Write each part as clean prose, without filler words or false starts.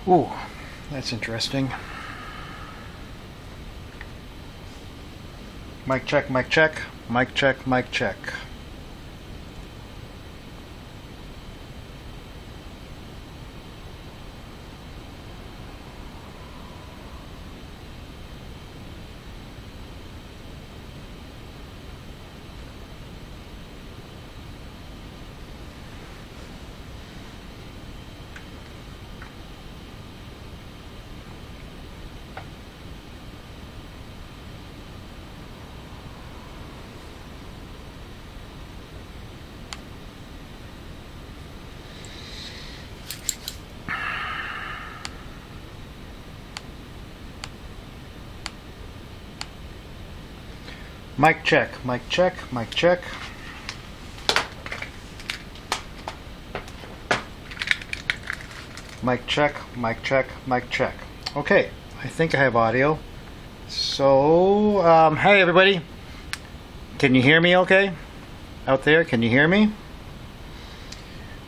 Ooh, that's interesting. Mic check, mic check, mic check, mic check. Mic check, mic check, mic check. Mic check, mic check, mic check. Okay, I think I have audio. So, hey everybody. Can you hear me okay? Out there, can you hear me?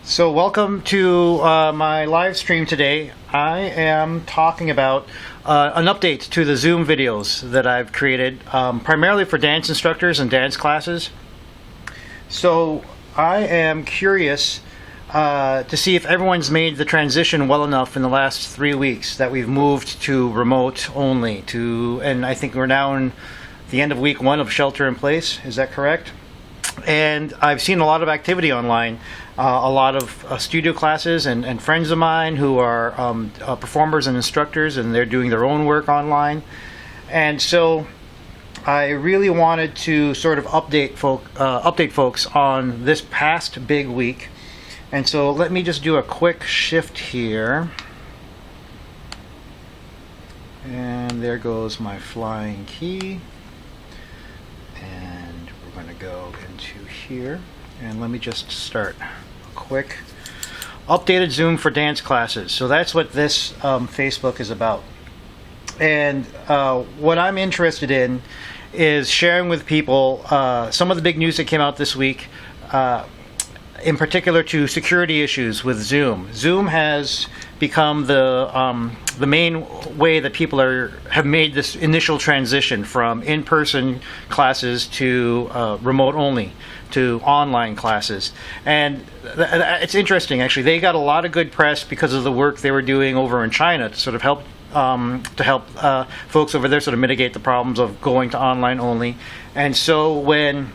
So welcome to my live stream today. I am talking about an update to the Zoom videos that I've created, primarily for dance instructors and dance classes. So I am curious to see if everyone's made the transition well enough in the last 3 weeks that we've moved to remote only. And I think we're now in the end of week 1 of shelter in place. Is that correct? And I've seen a lot of activity online, a lot of studio classes and friends of mine who are performers and instructors, and they're doing their own work online. And so I really wanted to sort of update folks on this past big week. And so let me just do a quick shift here. And there goes my flying key. And we're going to go into here. And let me just start a quick updated Zoom for dance classes. So that's what this Facebook is about. And what I'm interested in is sharing with people some of the big news that came out this week, in particular to security issues with Zoom. Zoom has become the main way that people have made this initial transition from in-person classes to remote only to online classes. And it's interesting, actually. They got a lot of good press because of the work they were doing over in China to sort of help folks over there sort of mitigate the problems of going to online only. And so when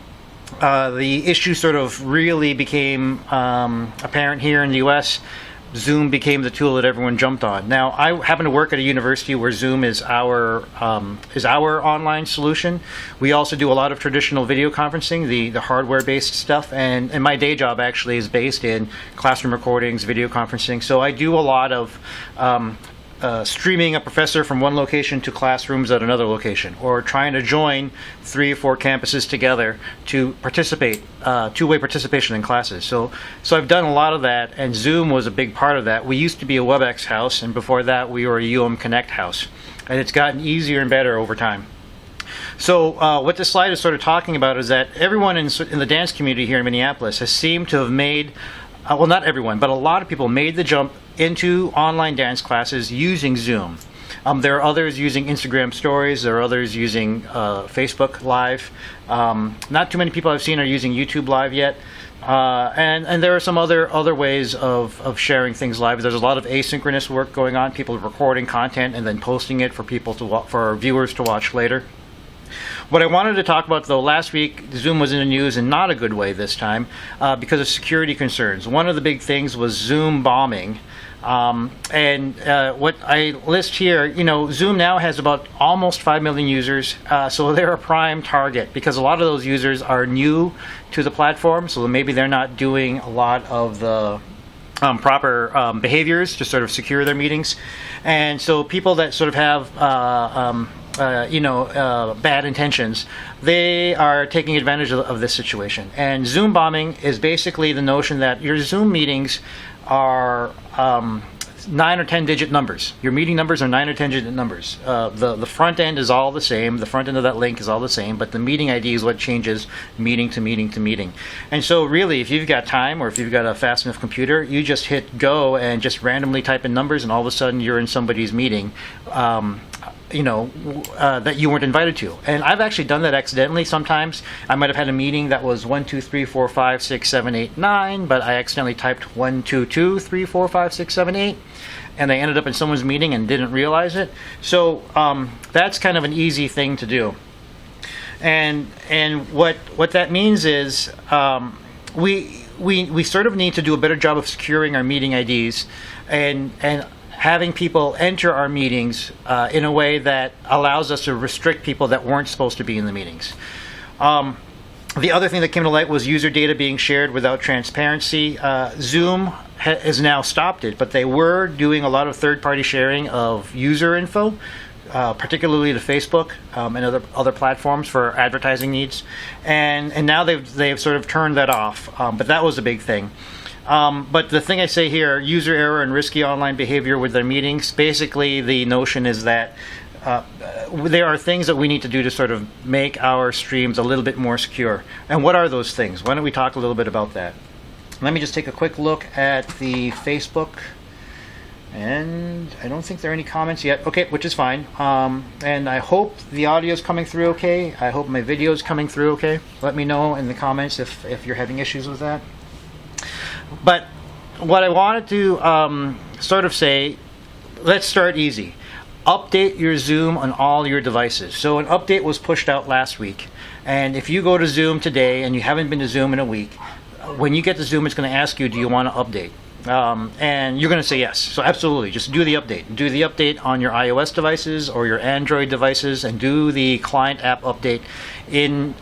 the issue sort of really became apparent here in the US, Zoom became the tool that everyone jumped on. Now, I happen to work at a university where Zoom is our online solution. We also do a lot of traditional video conferencing, the hardware-based stuff, and my day job actually is based in classroom recordings, video conferencing. So I do a lot of streaming a professor from one location to classrooms at another location, or trying to join 3 or 4 campuses together to participate, two-way participation in classes. So I've done a lot of that, and Zoom was a big part of that. We used to be a WebEx house, and before that we were a UM Connect house, and it's gotten easier and better over time. So what this slide is sort of talking about is that everyone in the dance community here in Minneapolis has seemed to have made, well, not everyone, but a lot of people made the jump into online dance classes using Zoom. There are others using Instagram stories. There are others using Facebook Live. Not too many people I've seen are using YouTube Live yet. And there are some other ways of sharing things live. There's a lot of asynchronous work going on. People recording content and then posting it for for viewers to watch later. What I wanted to talk about, though, last week, Zoom was in the news in not a good way this time because of security concerns. One of the big things was Zoom bombing. What I list here, Zoom now has about almost 5 million users, so they're a prime target because a lot of those users are new to the platform, so maybe they're not doing a lot of the proper behaviors to sort of secure their meetings. And so people that sort of have bad intentions, they are taking advantage of this situation. And Zoom bombing is basically the notion that your Zoom meetings are 9 or 10 digit numbers. Your meeting numbers are 9 or 10 digit numbers. The front end is all the same. The front end of that link is all the same, but the meeting ID is what changes meeting to meeting to meeting. And so really, if you've got time or if you've got a fast enough computer, you just hit go and just randomly type in numbers, and all of a sudden you're in somebody's meeting. That you weren't invited to. And I've actually done that accidentally sometimes. I might have had a meeting that was 1, 2, 3, 4, 5, 6, 7, 8, 9, but I accidentally typed 1, 2, 2, 3, 4, 5, 6, 7, 8, and they ended up in someone's meeting and didn't realize it. So that's kind of an easy thing to do. And what that means is we sort of need to do a better job of securing our meeting IDs and having people enter our meetings in a way that allows us to restrict people that weren't supposed to be in the meetings. The other thing that came to light was user data being shared without transparency. Zoom has now stopped it, but they were doing a lot of third-party sharing of user info, particularly to Facebook and other platforms for advertising needs. And now they've sort of turned that off, but that was a big thing. But the thing I say here, user error and risky online behavior with their meetings, basically the notion is that there are things that we need to do to sort of make our streams a little bit more secure. And what are those things? Why don't we talk a little bit about that? Let me just take a quick look at the Facebook. And I don't think there are any comments yet. Okay, which is fine. And I hope the audio is coming through okay. I hope my video is coming through okay. Let me know in the comments if you're having issues with that. But what I wanted to sort of say, let's start easy. Update your Zoom on all your devices. So an update was pushed out last week. And if you go to Zoom today and you haven't been to Zoom in a week, when you get to Zoom, it's going to ask you, do you want to update? And you're going to say yes. So absolutely, just do the update. Do the update on your iOS devices or your Android devices, and do the client app update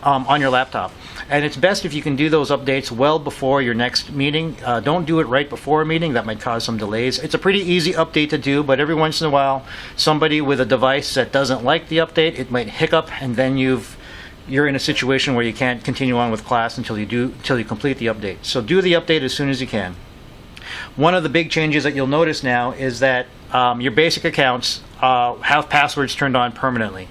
on your laptop. And it's best if you can do those updates well before your next meeting. Don't do it right before a meeting. That might cause some delays. It's a pretty easy update to do, but every once in a while, somebody with a device that doesn't like the update, it might hiccup, and then you're in a situation where you can't continue on with class until you complete the update. So do the update as soon as you can. One of the big changes that you'll notice now is that your basic accounts have passwords turned on permanently.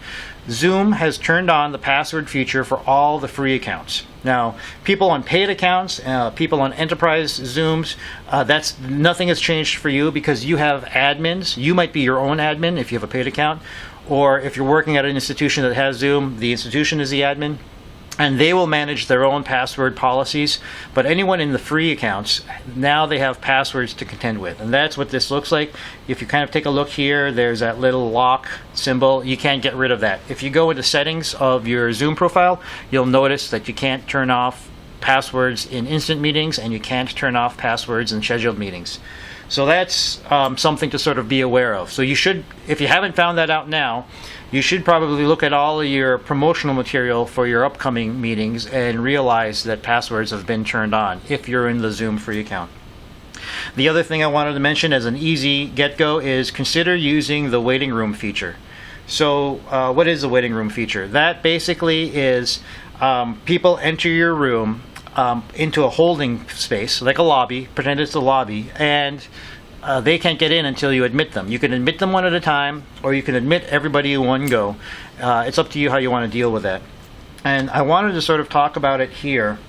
Zoom has turned on the password feature for all the free accounts. Now, people on paid accounts, people on enterprise Zooms, nothing has changed for you because you have admins. You might be your own admin if you have a paid account, or if you're working at an institution that has Zoom, the institution is the admin. And they will manage their own password policies. But anyone in the free accounts, now they have passwords to contend with. And that's what this looks like. If you kind of take a look here, there's that little lock symbol. You can't get rid of that. If you go into settings of your Zoom profile, you'll notice that you can't turn off passwords in instant meetings, and you can't turn off passwords in scheduled meetings. So that's something to sort of be aware of. So you should, if you haven't found that out now, you should probably look at all of your promotional material for your upcoming meetings and realize that passwords have been turned on if you're in the Zoom free account. The other thing I wanted to mention as an easy get-go is consider using the waiting room feature. So what is the waiting room feature? That basically is people enter your room into a holding space, like a lobby, pretend it's a lobby, and they can't get in until you admit them. You can admit them one at a time, or you can admit everybody in one go. It's up to you how you want to deal with that. And I wanted to sort of talk about it here.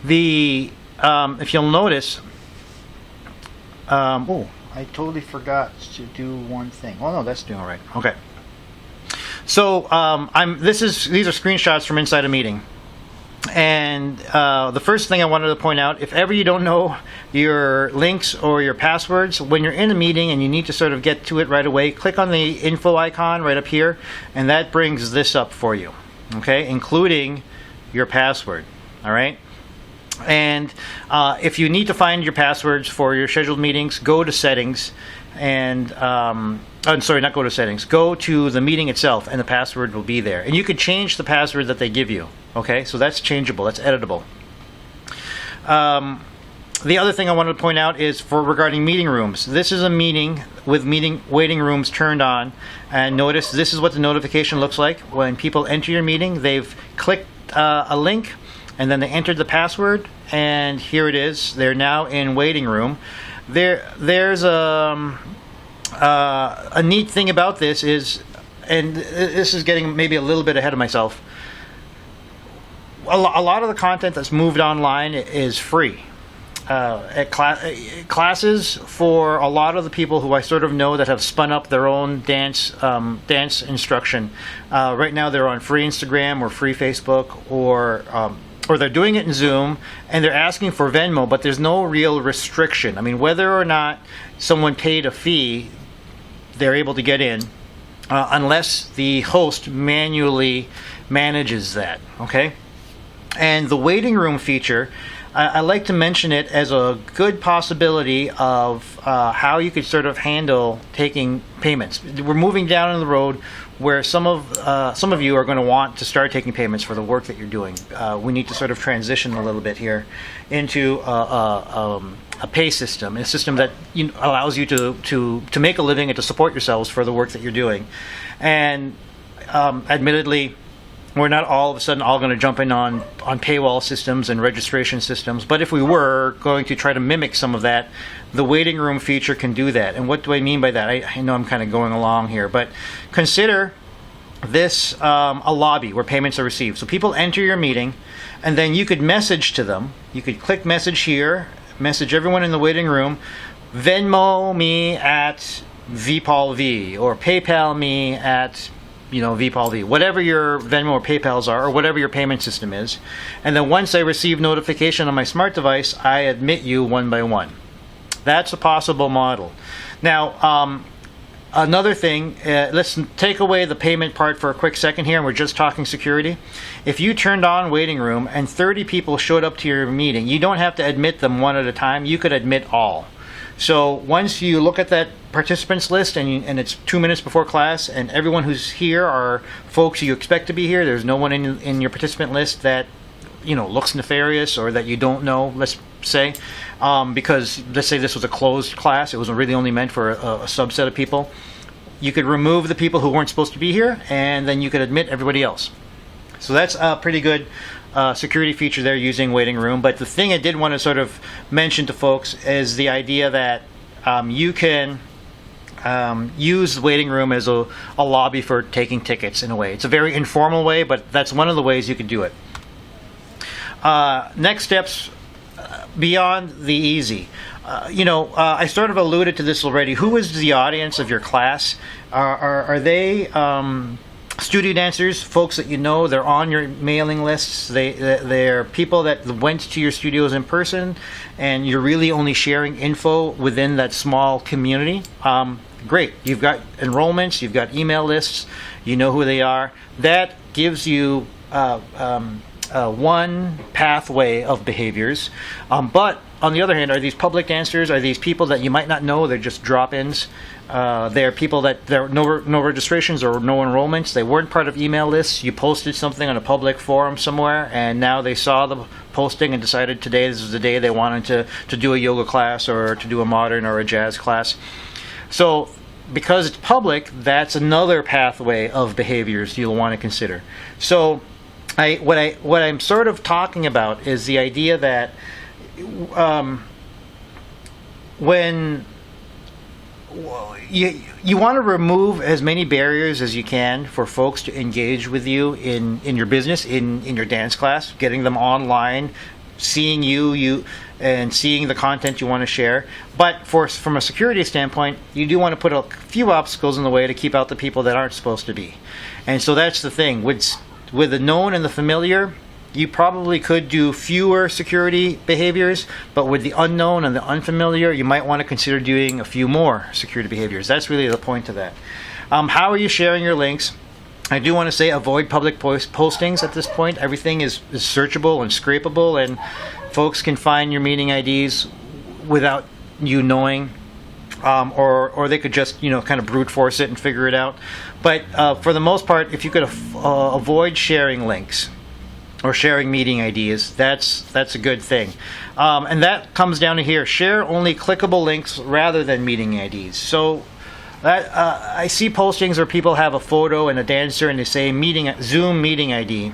If you'll notice, I totally forgot to do one thing. Oh no, that's doing all right. Okay. So these are screenshots from inside a meeting. And the first thing I wanted to point out, if ever you don't know your links or your passwords, when you're in a meeting and you need to sort of get to it right away, click on the info icon right up here, and that brings this up for you, okay, including your password, all right? And if you need to find your passwords for your scheduled meetings, go to settings and I'm sorry, not go to settings. Go to the meeting itself, and the password will be there. And you can change the password that they give you. Okay, so that's changeable. That's editable. The other thing I wanted to point out is regarding meeting rooms. This is a meeting with waiting rooms turned on, and notice this is what the notification looks like when people enter your meeting. They've clicked a link, and then they entered the password, and here it is. They're now in waiting room. There's a neat thing about this is, and this is getting maybe a little bit ahead of myself. A lot of the content that's moved online is free. Classes for a lot of the people who I sort of know that have spun up their own dance instruction. Right now they're on free Instagram or free Facebook, or they're doing it in Zoom, and they're asking for Venmo, but there's no real restriction. I mean, whether or not someone paid a fee, they're able to get in, unless the host manually manages that. Okay. And the waiting room feature, I like to mention it as a good possibility of how you could sort of handle taking payments. We're moving down the road where some of you are going to want to start taking payments for the work that you're doing. We need to sort of transition a little bit here into a pay system, a system that allows you to make a living and to support yourselves for the work that you're doing. And admittedly, we're not all of a sudden all going to jump in on paywall systems and registration systems, but if we were going to try to mimic some of that, the waiting room feature can do that. And what do I mean by that? I know I'm kind of going along here, but consider this a lobby where payments are received. So people enter your meeting, and then you could message to them. You could click message here, message everyone in the waiting room, Venmo me at VPaulV, or PayPal me at VPaulV, whatever your Venmo or PayPal's are, or whatever your payment system is. And then once I receive notification on my smart device, I admit you one by one. That's a possible model. Now, another thing, let's take away the payment part for a quick second here, and we're just talking security. If you turned on waiting room and 30 people showed up to your meeting, you don't have to admit them one at a time. You could admit all. So once you look at that participants list and it's 2 minutes before class, and everyone who's here are folks you expect to be here, there's no one in your participant list that looks nefarious or that you don't know, let's say, because let's say this was a closed class, it was really only meant for a subset of people. You could remove the people who weren't supposed to be here, and then you could admit everybody else. So that's a pretty good security feature there using waiting room. But the thing I did want to sort of mention to folks is the idea that you can use the waiting room as a lobby for taking tickets in a way. It's a very informal way, but that's one of the ways you could do it. Next steps beyond the easy. I sort of alluded to this already. Who is the audience of your class? Are they studio dancers, folks that they're on your mailing lists, they're people that went to your studios in person, and you're really only sharing info within that small community? Great. You've got enrollments, you've got email lists, you know who they are. That gives you one pathway of behaviors. But on the other hand, are these public dancers? Are these people that you might not know? They're just drop-ins. They're people that there are no registrations or no enrollments. They weren't part of email lists. You posted something on a public forum somewhere, and now they saw the posting and decided today this is the day they wanted to do a yoga class or to do a modern or a jazz class. So because it's public, that's another pathway of behaviors you'll want to consider. So what I'm sort of talking about is the idea that when you want to remove as many barriers as you can for folks to engage with you in your business, in your dance class, getting them online, seeing you and seeing the content you want to share. But from a security standpoint, you do want to put a few obstacles in the way to keep out the people that aren't supposed to be. And so that's the thing. With the known and the familiar, you probably could do fewer security behaviors, but with the unknown and the unfamiliar, you might want to consider doing a few more security behaviors. That's really the point of that. How are you sharing your links? I do want to say avoid public postings at this point. Everything is searchable and scrapable, and folks can find your meeting IDs without you knowing, or they could just kind of brute force it and figure it out. But for the most part, if you could avoid sharing links or sharing meeting IDs, that's a good thing. And that comes down to here: share only clickable links rather than meeting IDs. So I see postings where people have a photo and a dancer and they say Zoom meeting ID.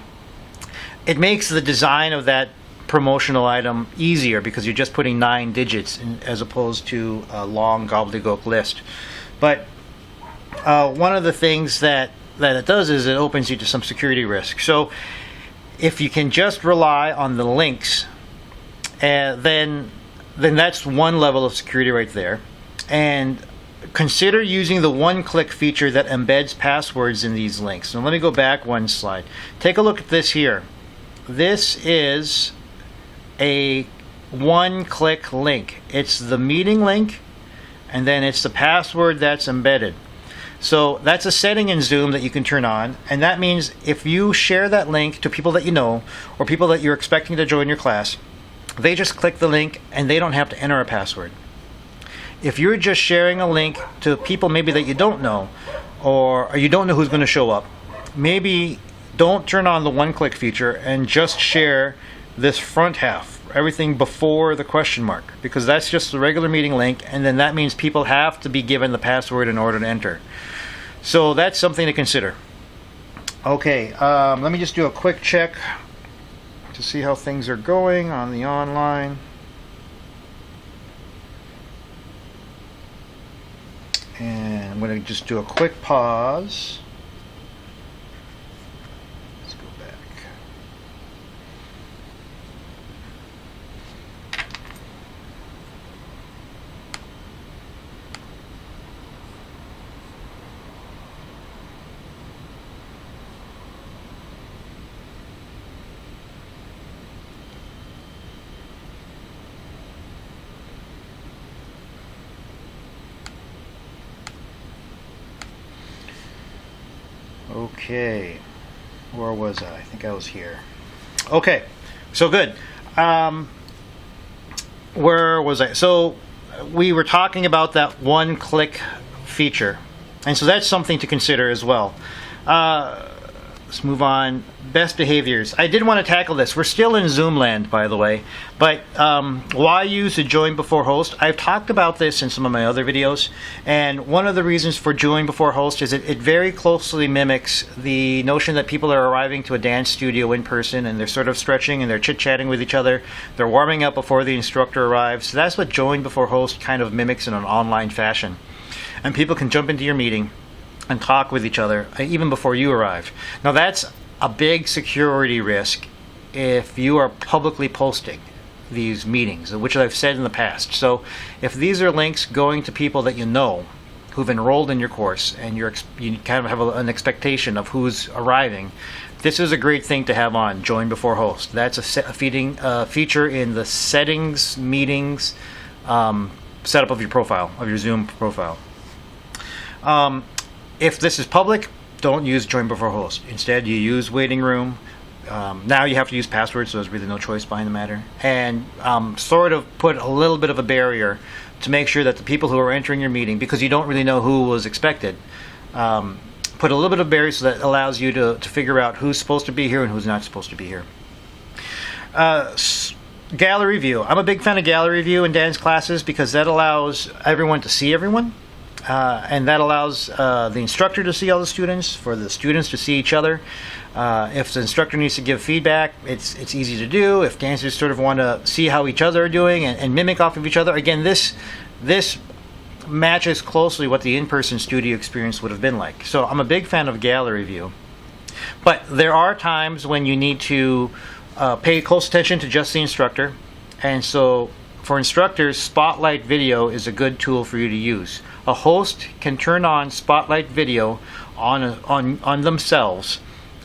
It makes the design of that promotional item easier because you're just putting 9 digits as opposed to a long gobbledygook list. But one of the things that it does is it opens you to some security risk. So if you can just rely on the links, then that's one level of security right there. And consider using the one-click feature that embeds passwords in these links. Now let me go back one slide. Take a look at this here. This is a one-click link. It's the meeting link, and then it's the password that's embedded. So that's a setting in Zoom that you can turn on, and that means if you share that link to people that you know or people that you're expecting to join your class, they just click the link and they don't have to enter a password. If you're just sharing a link to people maybe that you don't know, or you don't know who's going to show up, maybe don't turn on the one-click feature and just share this front half, everything before the question mark, because that's just the regular meeting link, and then that means people have to be given the password in order to enter. So that's something to consider. Okay, let me just do a quick check to see how things are going on the online. And I'm going to just do a quick pause. Let's go back. Okay, where was I? I think I was here. Okay, so good. Where was I? So we were talking about that one-click feature, and so that's something to consider as well. Let's move on. Best behaviors. I did want to tackle this. We're still in Zoom land, by the way, but why use a join before host? I've talked about this in some of my other videos, and one of the reasons for join before host is it very closely mimics the notion that people are arriving to a dance studio in person and they're sort of stretching and they're chit-chatting with each other. They're warming up before the instructor arrives. So that's what join before host kind of mimics in an online fashion. And people can jump into your meeting and talk with each other even before you arrive. Now that's a big security risk if you are publicly posting these meetings, which I've said in the past. So if these are links going to people that you know who've enrolled in your course and you kind of have an expectation of who's arriving, this is a great thing to have on join before host. That's a feature in the settings meetings setup of your profile, of your Zoom profile. If this is public, don't use join before host. Instead, you use waiting room. Now you have to use passwords, so there's really no choice behind the matter. And sort of put a little bit of a barrier to make sure that the people who are entering your meeting, because you don't really know who was expected, put a little bit of barrier so that allows you to figure out who's supposed to be here and who's not supposed to be here. Gallery view. I'm a big fan of gallery view in dance classes because that allows everyone to see everyone. And that allows the instructor to see all the students, for the students to see each other. If the instructor needs to give feedback, it's easy to do. If dancers sort of want to see how each other are doing and mimic off of each other, again, this matches closely what the in-person studio experience would have been like. So I'm a big fan of gallery view. But there are times when you need to pay close attention to just the instructor. And so for instructors, Spotlight Video is a good tool for you to use. A host can turn on Spotlight Video on themselves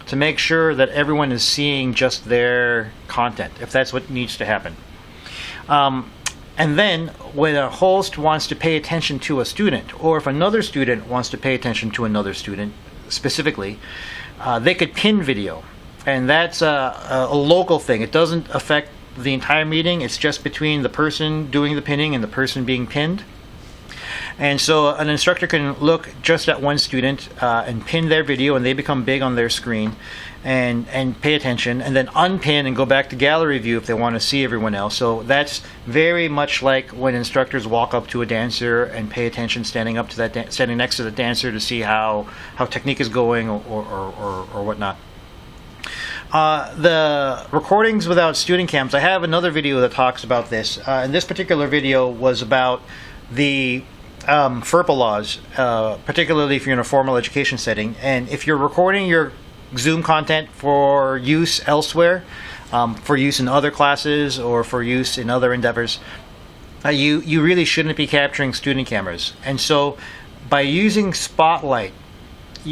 to make sure that everyone is seeing just their content, if that's what needs to happen. And then when a host wants to pay attention to a student, or if another student wants to pay attention to another student specifically, they could pin video. And that's a local thing. It doesn't affect the entire meeting. It's just between the person doing the pinning and the person being pinned. And so an instructor can look just at one student and pin their video, and they become big on their screen, and pay attention, and then unpin and go back to gallery view if they want to see everyone else. So that's very much like when instructors walk up to a dancer and pay attention, standing up to that standing next to the dancer to see how technique is going or whatnot. The recordings without student cams, I have another video that talks about this. And this particular video was about the FERPA laws, particularly if you're in a formal education setting. And if you're recording your Zoom content for use elsewhere, for use in other classes or for use in other endeavors, you really shouldn't be capturing student cameras. And so by using Spotlight, by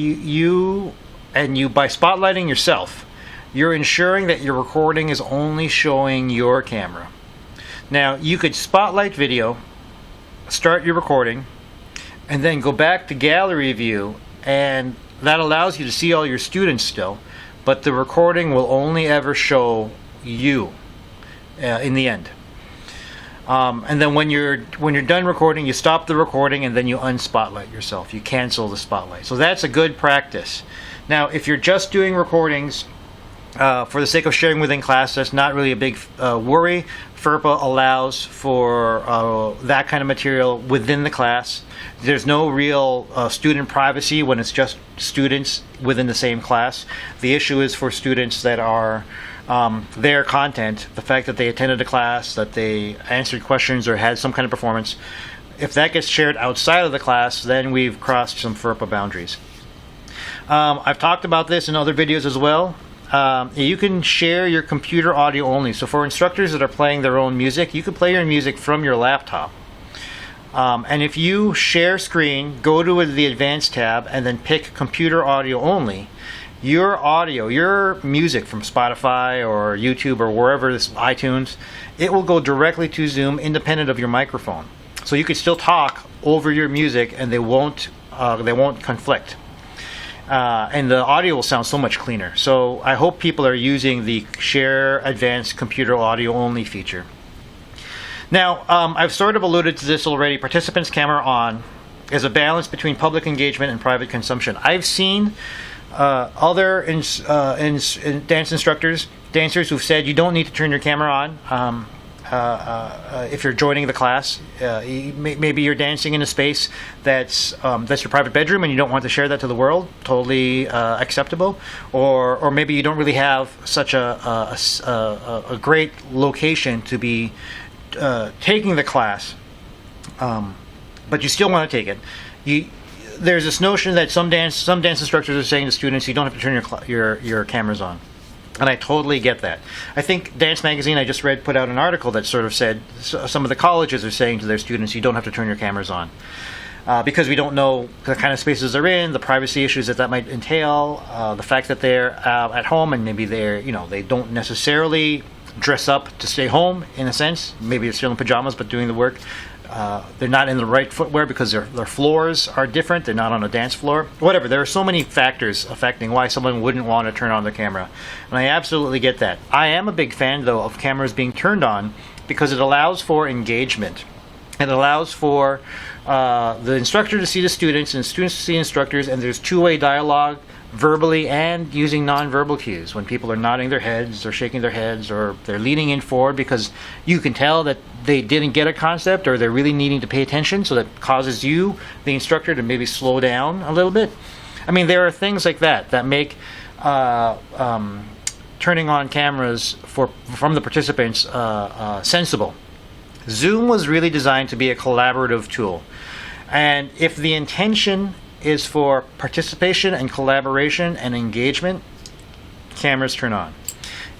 spotlighting yourself, you're ensuring that your recording is only showing your camera. Now, you could spotlight video, start your recording, and then go back to gallery view, and that allows you to see all your students still, but the recording will only ever show you in the end. And then when you're done recording, you stop the recording and then you unspotlight yourself. You cancel the spotlight. So that's a good practice. Now, if you're just doing recordings for the sake of sharing within class, that's not really a big worry. FERPA allows for that kind of material within the class. There's no real student privacy when it's just students within the same class. The issue is for students that are their content, the fact that they attended a class, that they answered questions or had some kind of performance. If that gets shared outside of the class, then we've crossed some FERPA boundaries. I've talked about this in other videos as well. You can share your computer audio only. So for instructors that are playing their own music, you can play your music from your laptop. And if you share screen, go to the Advanced tab, and then pick Computer Audio Only, your audio, your music from Spotify or YouTube or wherever, this iTunes, it will go directly to Zoom independent of your microphone. So you can still talk over your music, and they won't conflict. And the audio will sound so much cleaner. So I hope people are using the Share Advanced Computer Audio Only feature. Now, I've sort of alluded to this already. Participants' camera on is a balance between public engagement and private consumption. I've seen other dance instructors, dancers who've said you don't need to turn your camera on if you're joining the class. Maybe you're dancing in a space that's your private bedroom and you don't want to share that to the world. Totally acceptable. Or maybe you don't really have such a great location to be taking the class, but you still want to take it. There's this notion that some dance instructors are saying to students, you don't have to turn your cameras on. And I totally get that. I think Dance Magazine, I just read, put out an article that sort of said some of the colleges are saying to their students, you don't have to turn your cameras on. Because we don't know the kind of spaces they're in, the privacy issues that might entail, the fact that they're at home and maybe they don't necessarily dress up to stay home, in a sense. Maybe they're still in pajamas but doing the work. They're not in the right footwear because their floors are different. They're not on a dance floor. Whatever. There are so many factors affecting why someone wouldn't want to turn on their camera. And I absolutely get that. I am a big fan, though, of cameras being turned on because it allows for engagement. It allows for the instructor to see the students and students to see instructors, and there's two-way dialogue verbally and using nonverbal cues. When people are nodding their heads or shaking their heads or they're leaning in forward because you can tell that they didn't get a concept or they're really needing to pay attention, so that causes you, the instructor, to maybe slow down a little bit. I mean, there are things like that make turning on cameras from the participants sensible. Zoom was really designed to be a collaborative tool. And if the intention is for participation and collaboration and engagement, cameras turn on.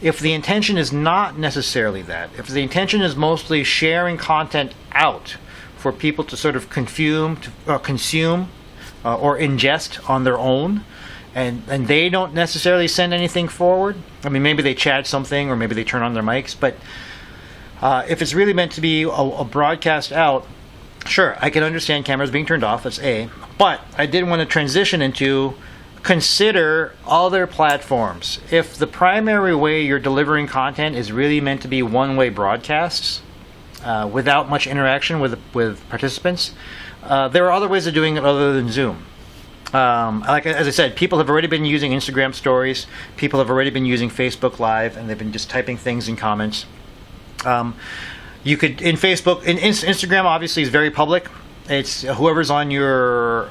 If the intention is not necessarily that, if the intention is mostly sharing content out for people to sort of consume or ingest on their own, and they don't necessarily send anything forward, I mean, maybe they chat something or maybe they turn on their mics, but if it's really meant to be a broadcast out, sure, I can understand cameras being turned off, that's A. But I did want to transition into consider other platforms. If the primary way you're delivering content is really meant to be one-way broadcasts without much interaction with participants, there are other ways of doing it other than Zoom. As I said, people have already been using Instagram stories. People have already been using Facebook Live, and they've been just typing things in comments. You could, in Facebook, Instagram obviously is very public. It's whoever's on your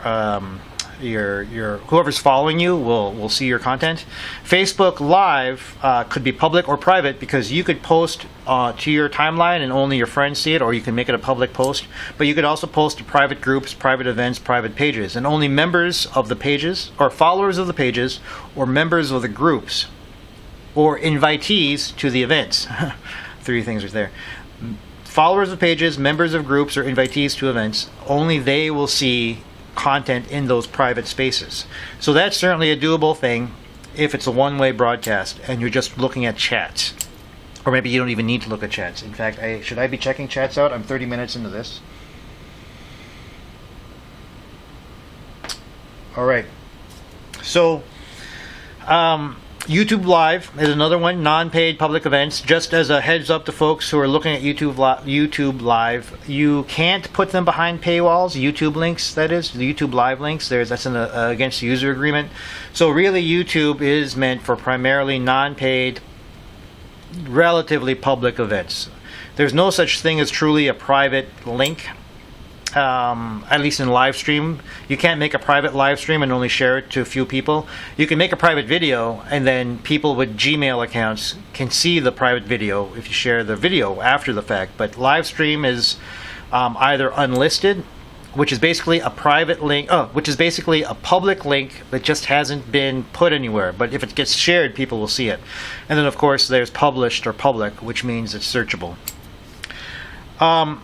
your whoever's following you will see your content. Facebook Live could be public or private, because you could post to your timeline and only your friends see it, or you can make it a public post. But you could also post to private groups, private events, private pages, and only members of the pages, or followers of the pages, or members of the groups, or invitees to the events. 3 things right there. Followers of pages, members of groups, or invitees to events, only they will see content in those private spaces. So that's certainly a doable thing if it's a one-way broadcast and you're just looking at chats. Or maybe you don't even need to look at chats. In fact, should I be checking chats out? I'm 30 minutes into this. All right. So, YouTube Live is another one, non-paid public events. Just as a heads up to folks who are looking at YouTube Live, you can't put them behind paywalls, YouTube links, that is, the YouTube Live links. That's against the user agreement. So really, YouTube is meant for primarily non-paid, relatively public events. There's no such thing as truly a private link. At least in live stream, you can't make a private live stream and only share it to a few people. You can make a private video, and then people with Gmail accounts can see the private video if you share the video after the fact. But live stream is either unlisted, which is basically a private link, which is basically a public link that just hasn't been put anywhere. But if it gets shared, people will see it. And then, of course, there's published or public, which means it's searchable. And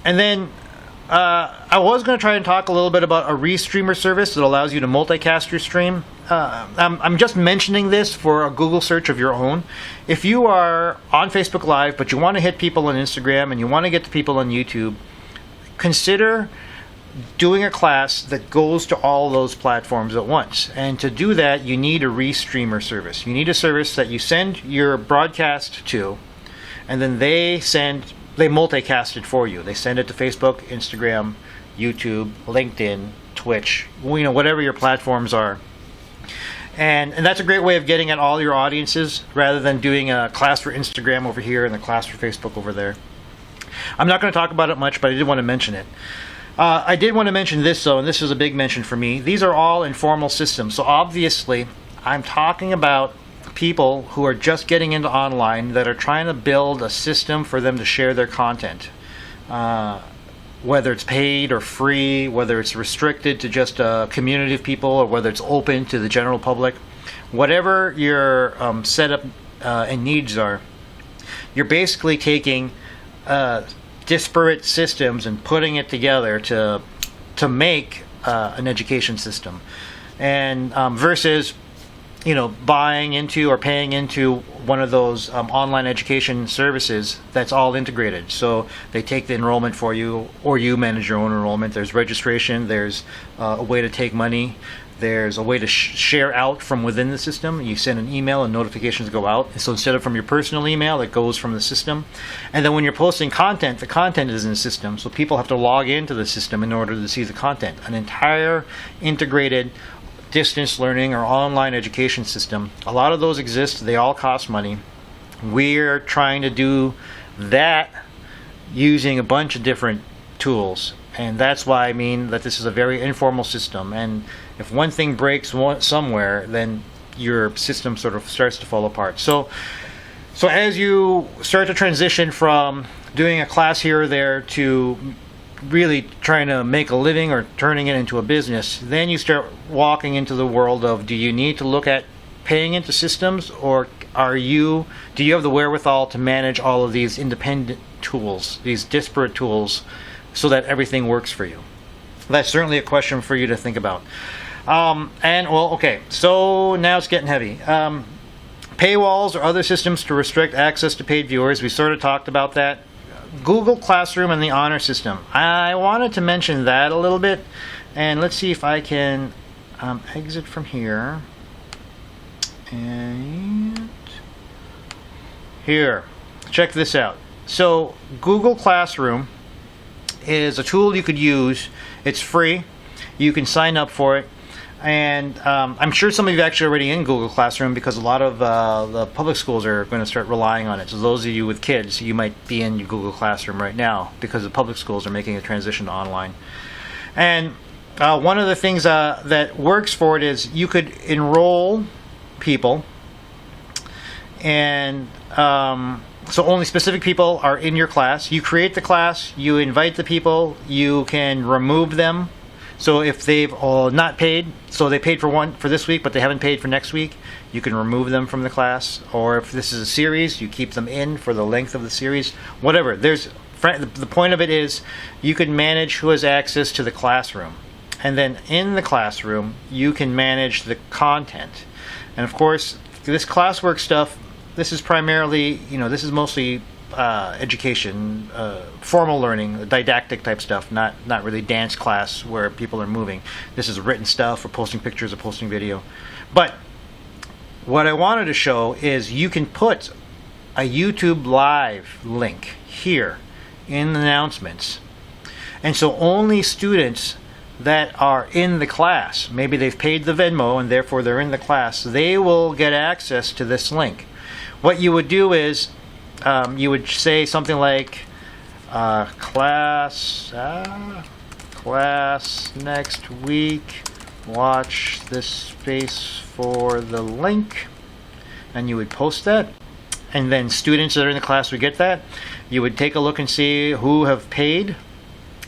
then I was going to try and talk a little bit about a restreamer service that allows you to multicast your stream. I'm just mentioning this for a Google search of your own. If you are on Facebook Live, but you want to hit people on Instagram and you want to get to people on YouTube, consider doing a class that goes to all those platforms at once. And to do that, you need a restreamer service. You need a service that you send your broadcast to, and then they multicast it for you. They send it to Facebook, Instagram, YouTube, LinkedIn, Twitch, whatever your platforms are. And that's a great way of getting at all your audiences, rather than doing a class for Instagram over here and a class for Facebook over there. I'm not going to talk about it much, but I did want to mention it. I did want to mention this, though, and this is a big mention for me. These are all informal systems. So obviously, I'm talking about people who are just getting into online that are trying to build a system for them to share their content. Whether it's paid or free, whether it's restricted to just a community of people, or whether it's open to the general public. Whatever your setup and needs are, you're basically taking disparate systems and putting it together to make an education system. And versus buying into or paying into one of those online education services that's all integrated. So they take the enrollment for you, or you manage your own enrollment. There's registration, there's a way to take money, there's a way to share out from within the system. You send an email and notifications go out. So instead of from your personal email, it goes from the system. And then when you're posting content, the content is in the system. So people have to log into the system in order to see the content. An entire integrated distance learning or online education system. A lot of those exist. They all cost money. We're trying to do that using a bunch of different tools. And that's why I mean that this is a very informal system. And if one thing breaks somewhere, then your system sort of starts to fall apart. So as you start to transition from doing a class here or there to really trying to make a living or turning it into a business, then you start walking into the world of, do you need to look at paying into systems, or do you have the wherewithal to manage all of these independent tools, these disparate tools, so that everything works for you? That's certainly a question for you to think about. So now it's getting heavy. Paywalls or other systems to restrict access to paid viewers. We sort of talked about that. Google Classroom and the Honor System. I wanted to mention that a little bit, and let's see if I can exit from here. And here, check this out. So Google Classroom is a tool you could use. It's free. You can sign up for it. And I'm sure some of you are actually already in Google Classroom, because a lot of the public schools are going to start relying on it. So those of you with kids, you might be in Google Classroom right now, because the public schools are making a transition to online. And one of the things that works for it is you could enroll people, and so only specific people are in your class. You create the class, you invite the people, you can remove them. So if they've all not paid, so they paid for this week, but they haven't paid for next week, you can remove them from the class. Or if this is a series, you keep them in for the length of the series. Whatever. The point of it is you can manage who has access to the classroom. And then in the classroom, you can manage the content. And of course, this classwork stuff, this is primarily, this is mostly education, formal learning, didactic type stuff, not really dance class where people are moving. This is written stuff or posting pictures or posting video. But what I wanted to show is you can put a YouTube live link here in the announcements. And so only students that are in the class, maybe they've paid the Venmo and therefore they're in the class, they will get access to this link. What you would do is you would say something like class next week, watch this space for the link, and you would post that, and then students that are in the class would get that. You would take a look and see who have paid,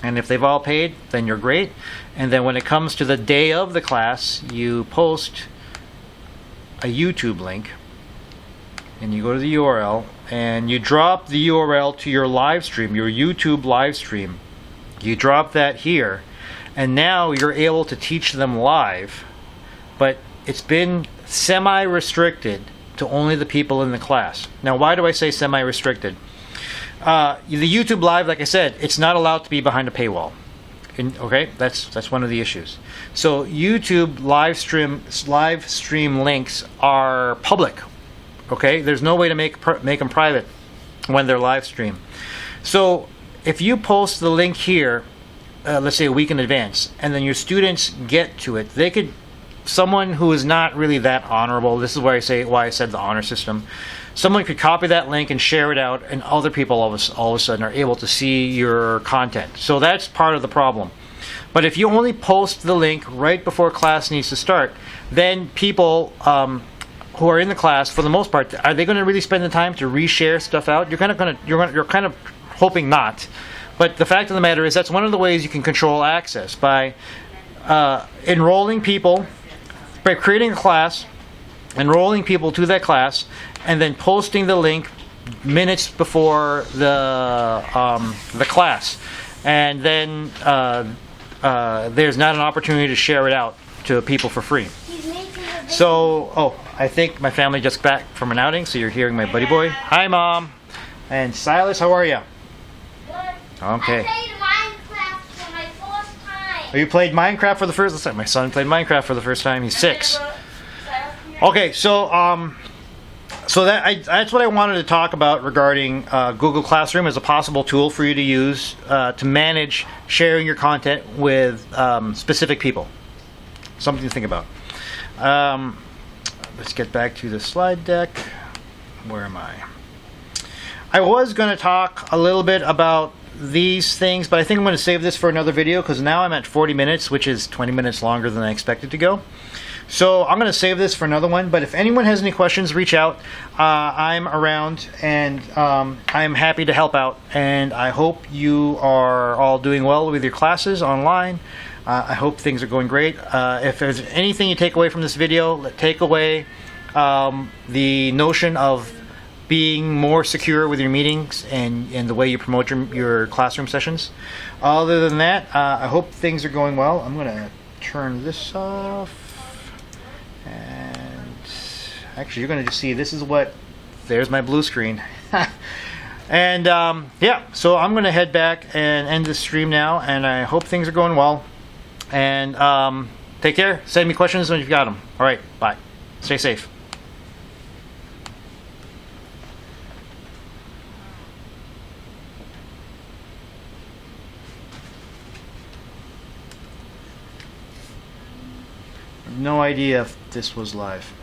and if they've all paid, then you're great. And then when it comes to the day of the class, you post a YouTube link, and you go to the URL, and you drop the URL to your live stream, your YouTube live stream. You drop that here, and now you're able to teach them live, but it's been semi-restricted to only the people in the class. Now, why do I say semi-restricted? The YouTube live, like I said, it's not allowed to be behind a paywall. Okay, that's one of the issues. So YouTube live stream links are public. Okay, there's no way to make them private when they're live stream. So if you post the link here, let's say a week in advance, and then your students get to it, they could, someone who is not really that honorable, this is why I said the honor system, someone could copy that link and share it out, and other people all of a sudden are able to see your content. So that's part of the problem. But if you only post the link right before class needs to start, then people who are in the class, for the most part, are they going to really spend the time to reshare stuff out? You're kind of hoping not. But the fact of the matter is that's one of the ways you can control access, by enrolling people, by creating a class, enrolling people to that class, and then posting the link minutes before the class. And then there's not an opportunity to share it out to people for free. So, I think my family just back from an outing, so you're hearing my buddy boy. Hi, Mom. And Silas, how are you? Good. Okay. I played Minecraft for my first time. Oh, you played Minecraft for the first time? My son played Minecraft for the first time. He's 6. Okay, so that's what I wanted to talk about regarding Google Classroom as a possible tool for you to use to manage sharing your content with specific people. Something to think about. Let's get back to the slide deck. Where am I? I was going to talk a little bit about these things, but I think I'm going to save this for another video because now I'm at 40 minutes, which is 20 minutes longer than I expected to go. So I'm going to save this for another one, but if anyone has any questions, reach out. I'm around, and I'm happy to help out, and I hope you are all doing well with your classes online. I hope things are going great. If there's anything you take away from this video, take away the notion of being more secure with your meetings and the way you promote your classroom sessions. Other than that, I hope things are going well. I'm going to turn this off. And actually, you're going to just see this is what, there's my blue screen. And yeah, so I'm going to head back and end the stream now, and I hope things are going well. And take care. Send me questions when you've got them. All right, bye. Stay safe. No idea if this was live.